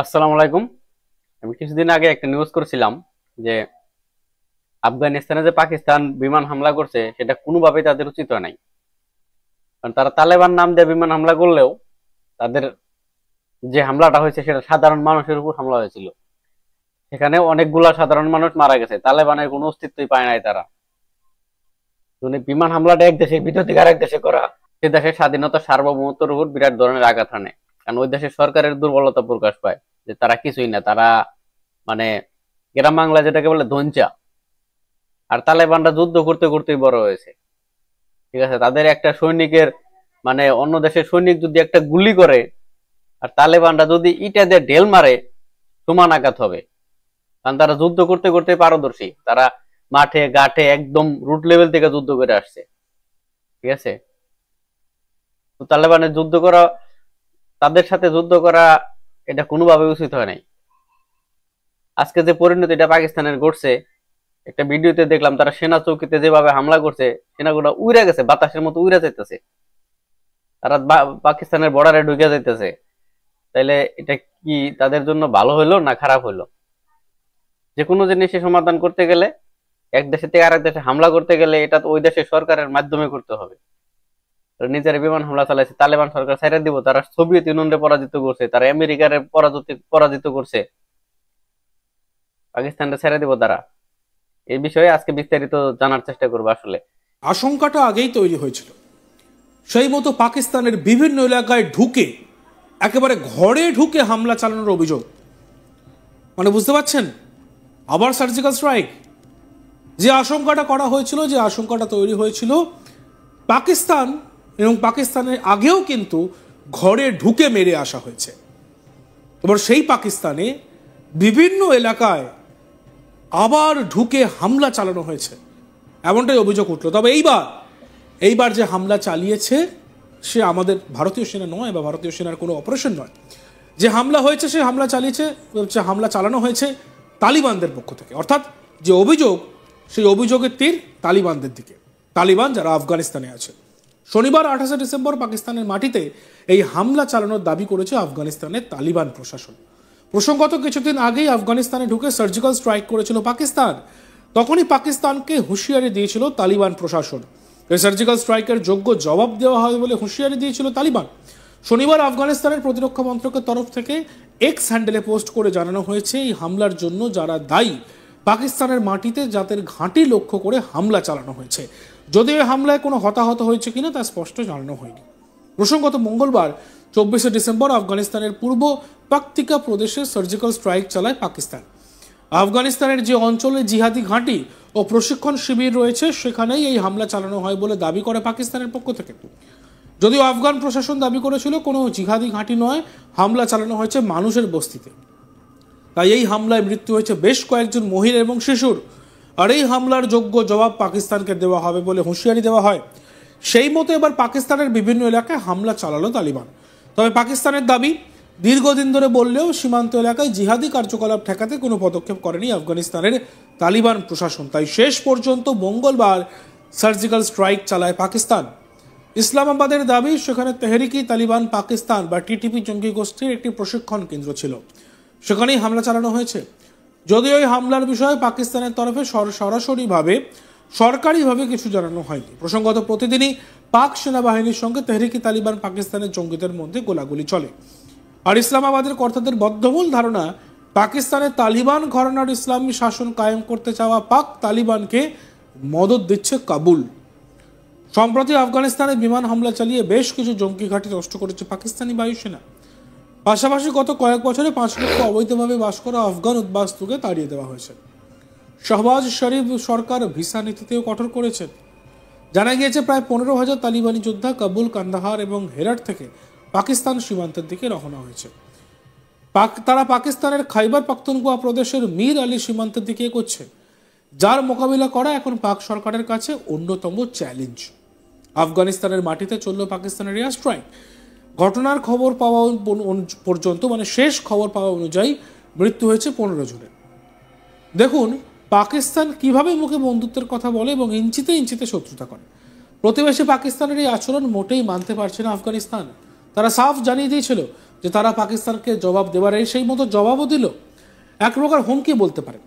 আসসালামু আলাইকুম। আমি কিছুদিন আগে একটা নিউজ করেছিলাম যে আফগানিস্তানে যে পাকিস্তান বিমান হামলা করছে সেটা কোনোভাবেই তাদের উচিত হয় নাই। কারণ তারা তালেবান নাম দিয়ে বিমান হামলা করলেও তাদের যে হামলাটা হয়েছে সেটা সাধারণ মানুষের উপর হামলা হয়েছিল। সেখানে অনেকগুলা সাধারণ মানুষ মারা গেছে, তালেবানের কোনো অস্তিত্বই পায় নাই তারা। মানে বিমান হামলাটা এক দেশের ভিতর থেকে আরেক দেশে করা, সে দেশের স্বাধীনতা সার্বভৌমত্বের উপর বিরাট ধরনের আঘাত হানে। কারণ ওই দেশের সরকারের দুর্বলতা প্রকাশ পায় যে তারা কিছুই না, তারা মানে গ্রাম বাংলা যেটাকে বলে ধনচা। আর তালেবানরা যুদ্ধ করতে করতেই বড় হয়েছে। ঠিক আছে, তাদের একটা সৈনিকের মানে অন্য দেশের সৈনিক যদি একটা গুলি করে আর তালেবানরা যদি ইটা দিয়ে ঢেল মারে, সমান আঘাত হবে। কারণ তারা যুদ্ধ করতে করতে পারদর্শী, তারা মাঠে ঘাটে একদম রুট লেভেল থেকে যুদ্ধ করে আসছে। ঠিক আছে, তো তালেবানের যুদ্ধ করা, তাদের সাথে যুদ্ধ করা এটা কোনোভাবে উচিত হয় নাই। আজকে যে পরিণতিটা পাকিস্তানের ঘটছে, একটা ভিডিওতে দেখলাম তারা সেনা চৌকিতে যেভাবে হামলা করছে, সেনাগুলো উড়ে গেছে, বাতাসের মতো উড়ে যাইতেছে, তারা পাকিস্তানের বর্ডারে ঢুকে যাইতেছে। তাইলে এটা কি তাদের জন্য ভালো হইলো না খারাপ হইলো? যে কোনো জিনিসের সমাধান করতে গেলে, এক দেশে থেকে আরেক দেশে হামলা করতে গেলে এটা তো ওই দেশের সরকারের মাধ্যমে করতে হবে। নিজের বিমান হামলা চালাইছে, তালেবান সরকার ছাইড়া দিব, তারা সোভিয়েত ইউনিয়নকে পরাজিত করছে, তারা আমেরিকার পরাজিত করছে, পাকিস্তানকে ছেড়ে দিব তারা। এই বিষয়ে আজকে বিস্তারিত জানার চেষ্টা করবো। আসলে আশঙ্কাটা আগেই তৈরি হয়েছিল, সেই মতো পাকিস্তানের বিভিন্ন এলাকায় ঢুকে একেবারে ঘরে ঢুকে হামলা চালানোর অভিযোগ। মানে বুঝতে পারছেন, আবার সার্জিক্যাল স্ট্রাইক। যে আশঙ্কাটা করা হয়েছিল, যে আশঙ্কাটা তৈরি হয়েছিল, পাকিস্তান এবং পাকিস্তানের আগেও কিন্তু ঘরে ঢুকে মেরে আসা হয়েছে। এবার সেই পাকিস্তানে বিভিন্ন এলাকায় আবার ঢুকে হামলা চালানো হয়েছে, এমনটাই অভিযোগ উঠল। তবে এইবার যে হামলা চালিয়েছে সে আমাদের ভারতীয় সেনা নয় বা ভারতীয় সেনার কোনো অপারেশন নয়। যে হামলা হয়েছে, সে হামলা চালানো হয়েছে তালিবানদের পক্ষ থেকে। অর্থাৎ যে অভিযোগ, সেই অভিযোগের তীর তালিবানদের দিকে, তালিবান যারা আফগানিস্তানে আছে। শনিবার 28 ডিসেম্বর পাকিস্তানের মাটিতে এই হামলা চালানোর দাবি করেছে আফগানিস্তানের তালিবান প্রশাসন। প্রসঙ্গত কিছুদিন আগেই আফগানিস্তানে ঢুকে সার্জিক্যাল স্ট্রাইক করেছিল পাকিস্তান। তখনই পাকিস্তানকে হুঁশিয়ারি দিয়েছিল তালিবান প্রশাসন। এই সার্জিক্যাল স্ট্রাইকের যোগ্য জবাব দেওয়া হবে বলে হুঁশিয়ারি দিয়েছিল তালিবান। শনিবার আফগানিস্তানের প্রতিরক্ষা মন্ত্রকের তরফ থেকে এক্স হ্যান্ডেলে পোস্ট করে জানানো হয়েছে, এই হামলার জন্য যারা দায়ী পাকিস্তানের মাটিতে যাদের ঘাঁটি লক্ষ্য করে হামলা চালানো হয়েছে। যদিও এই হামলায় কোনো হতাহত হয়েছে কিনা তা স্পষ্ট জানানো হয়নি। প্রসঙ্গত মঙ্গলবার 24 ডিসেম্বর আফগানিস্তানের পূর্ব পাকতিকা প্রদেশে সার্জিক্যাল স্ট্রাইক চালায় পাকিস্তান। আফগানিস্তানের যে অঞ্চলে জিহাদি ঘাঁটি ও প্রশিক্ষণ শিবির রয়েছে সেখানেই এই হামলা চালানো হয় বলে দাবি করে পাকিস্তানের পক্ষ থেকে। যদিও আফগান প্রশাসন দাবি করেছিল কোনো জিহাদি ঘাঁটি নয়, হামলা চালানো হয়েছে মানুষের বস্তিতে। তাই এই হামলায় মৃত্যু হয়েছে বেশ কয়েকজন মহিলা এবং শিশুর। আর এই হামলার যোগ্য জবাব পাকিস্তানকে দেওয়া হবে বলে হুঁশিয়ারি দেওয়া হয়। সেই মতো এবার পাকিস্তানের বিভিন্ন এলাকায় হামলা চালালো তালিবান। তবে পাকিস্তানের দাবি, দীর্ঘদিন ধরে বললেও সীমান্ত এলাকায় জিহাদি কার্যকলাপ ঠেকাতে কোনো পদক্ষেপ করেনি আফগানিস্তানের তালিবান প্রশাসন। তাই শেষ পর্যন্ত মঙ্গলবার সার্জিক্যাল স্ট্রাইক চালায় পাকিস্তান। ইসলামাবাদের দাবি, সেখানে তেহরিকি তালিবান পাকিস্তান বা টিটিপি জঙ্গি গোষ্ঠীর একটি প্রশিক্ষণ কেন্দ্র ছিল, সেখানেই হামলা চালানো হয়েছে। যদিও এই হামলার বিষয়ে পাকিস্তানের তরফে সরাসরিভাবে সরকারিভাবে কিছু জানানো হয়নি। প্রসঙ্গত প্রতিদিনই পাক সেনাবাহিনীর সঙ্গে তেহরিকি তালিবান পাকিস্তানের জঙ্গিদের মধ্যে গোলাগুলি চলে। আর ইসলামাবাদের কর্তাদের বদ্ধমূল ধারণা, পাকিস্তানের তালিবান ঘরানার ইসলামী শাসন কায়েম করতে চাওয়া পাক তালিবানকে মদত দিচ্ছে কাবুল। সম্প্রতি আফগানিস্তানে বিমান হামলা চালিয়ে বেশ কিছু জঙ্গি ঘাঁটি নষ্ট করেছে পাকিস্তানি বায়ুসেনা। পাশাপাশি গত কয়েক বছরে 5 লক্ষ অবৈধভাবে বাস করা আফগান উদ্বাস্তুকে তাড়িয়ে দেওয়া হয়েছে। শাহবাজ শরীফ সরকার ভিসা নীতিতেও কঠোর করেছে। জানা গিয়েছে প্রায় 15,000 তালিবানি যোদ্ধা কাবুল, কান্দাহার এবং হেরাট থেকে পাকিস্তান সীমান্তের দিকে রওনা হয়েছে। তারা পাকিস্তানের খাইবার পাখতুনখোয়া প্রদেশের মীর আলী সীমান্তের দিকে এগোচ্ছে, যার মোকাবিলা করা এখন পাক সরকারের কাছে অন্যতম চ্যালেঞ্জ। আফগানিস্তানের মাটিতে চলল পাকিস্তানের এয়ার স্ট্রাইক। ঘটনার খবর পাওয়া পর্যন্ত, মানে শেষ খবর পাওয়া অনুযায়ী মৃত্যু হয়েছে 15 জনের। দেখুন পাকিস্তান কিভাবে মুখে বন্ধুত্বের কথা বলে এবং ইঞ্চিতে ইঞ্চিতে শত্রুতা করে। প্রতিবেশী পাকিস্তানের এই আচরণ মোটেই মানতে পারছে না আফগানিস্তান। তারা সাফ জানিয়ে দিয়েছিল যে তারা পাকিস্তানকে জবাব দেবার সেই মতো জবাবও দিল, এক প্রকার হুমকি বলতে পারেন।